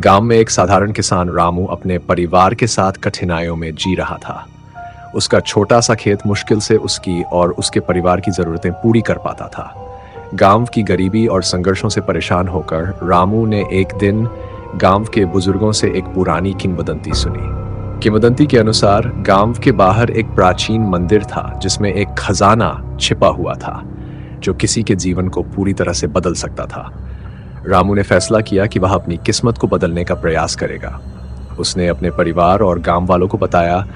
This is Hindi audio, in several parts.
गांव में एक साधारण किसान रामू अपने परिवार के साथ कठिनाइयों में जी रहा था। उसका छोटा सा खेत मुश्किल से उसकी और उसके परिवार की जरूरतें पूरी कर पाता था। गांव की गरीबी और संघर्षों से परेशान होकर रामू ने एक दिन गांव के बुजुर्गों से एक पुरानी किंवदंती सुनी। किंवदंती के अनुसार गांव के बाहर एक प्राचीन मंदिर था जिसमें एक खजाना छिपा हुआ था जो किसी के जीवन को पूरी तरह से बदल सकता था। रामू ने फैसला किया कि वह अपनी किस्मत को बदलने का प्रयास करेगा। उसने अपने परिवार और गांव वालों को बताया,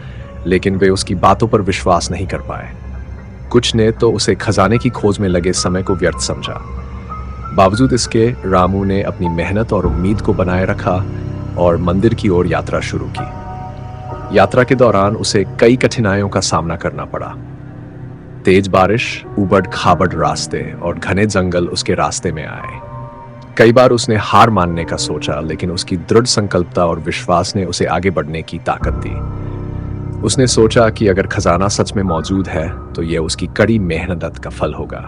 लेकिन वे उसकी बातों पर विश्वास नहीं कर पाए। कुछ ने तो उसे खजाने की खोज में लगे समय को व्यर्थ समझा। बावजूद इसके रामू ने अपनी मेहनत और उम्मीद को बनाए रखा और मंदिर की ओर यात्रा शुरू की। यात्रा के दौरान उसे कई कठिनाइयों का सामना करना पड़ा। तेज बारिश, उबड़ खाबड़ रास्ते और घने जंगल उसके रास्ते में आए। कई बार उसने हार मानने का सोचा, लेकिन उसकी दृढ़ संकल्पता और विश्वास ने उसे आगे बढ़ने की ताकत दी। उसने सोचा कि अगर खजाना सच में मौजूद है तो यह उसकी कड़ी मेहनत का फल होगा।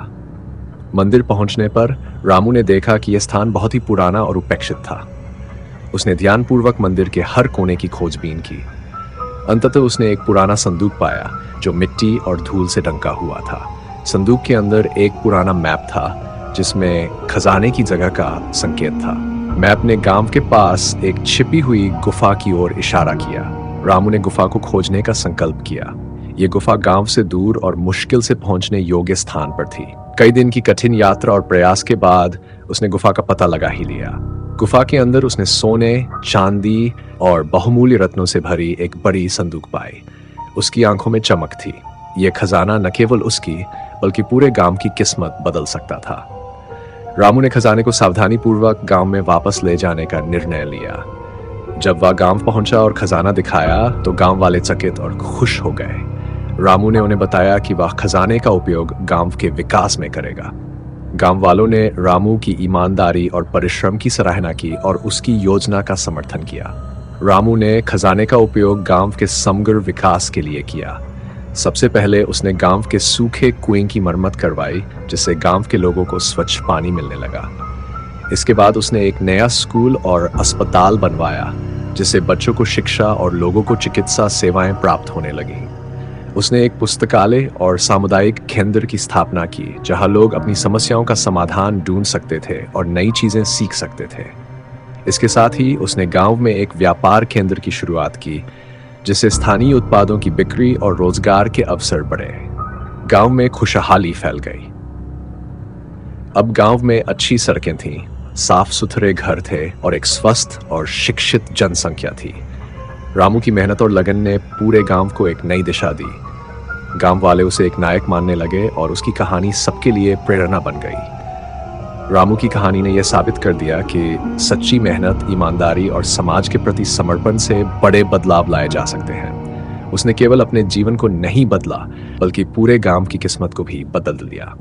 मंदिर पहुंचने पर रामू ने देखा कि यह स्थान बहुत ही पुराना और उपेक्षित था। उसने ध्यानपूर्वक मंदिर के हर कोने की खोजबीन की। अंततः उसने एक पुराना संदूक पाया जो मिट्टी और धूल से ढंका हुआ था। संदूक के अंदर एक पुराना मैप था जिसमें खजाने की जगह का संकेत था। मैप ने गांव के पास एक छिपी हुई गुफा की ओर इशारा किया। रामू ने गुफा को खोजने का संकल्प किया। यह गुफा गांव से दूर और मुश्किल से पहुंचने योग्य स्थान पर थी। कई दिन की कठिन यात्रा और प्रयास के बाद उसने गुफा का पता लगा ही लिया। गुफा के अंदर उसने सोने, चांदी और बहुमूल्य रत्नों से भरी एक बड़ी संदूक पाई। उसकी आंखों में चमक थी। यह खजाना न केवल उसकी बल्कि पूरे गांव की किस्मत बदल सकता था। रामू ने खजाने को सावधानी पूर्वक गांव में वापस ले जाने का निर्णय लिया। जब वह गांव पहुंचा और खजाना दिखाया तो गांव वाले चकित और खुश हो गए। रामू ने उन्हें बताया कि वह खजाने का उपयोग गांव के विकास में करेगा। गांव वालों ने रामू की ईमानदारी और परिश्रम की सराहना की और उसकी योजना का समर्थन किया। रामू ने खजाने का उपयोग गांव के समग्र विकास के लिए किया। सबसे पहले उसने गांव के सूखे कुएं की मरम्मत करवाई, जिससे गांव के लोगों को स्वच्छ पानी मिलने लगा। इसके बाद उसने एक नया स्कूल और अस्पताल बनवाया, जिससे बच्चों को शिक्षा और लोगों को चिकित्सा सेवाएं प्राप्त होने लगी। उसने एक पुस्तकालय और सामुदायिक केंद्र की स्थापना की, जहां लोग अपनी समस्याओं का समाधान ढूंढ सकते थे और नई चीजें सीख सकते थे। इसके साथ ही उसने गांव में एक व्यापार केंद्र की शुरुआत की, जिससे स्थानीय उत्पादों की बिक्री और रोजगार के अवसर बढ़े। गांव में खुशहाली फैल गई। अब गांव में अच्छी सड़कें थीं, साफ सुथरे घर थे और एक स्वस्थ और शिक्षित जनसंख्या थी। रामू की मेहनत और लगन ने पूरे गांव को एक नई दिशा दी। गांव वाले उसे एक नायक मानने लगे और उसकी कहानी सबके लिए प्रेरणा बन गई। रामू की कहानी ने यह साबित कर दिया कि सच्ची मेहनत, ईमानदारी और समाज के प्रति समर्पण से बड़े बदलाव लाए जा सकते हैं। उसने केवल अपने जीवन को नहीं बदला, बल्कि पूरे गांव की किस्मत को भी बदल दिया।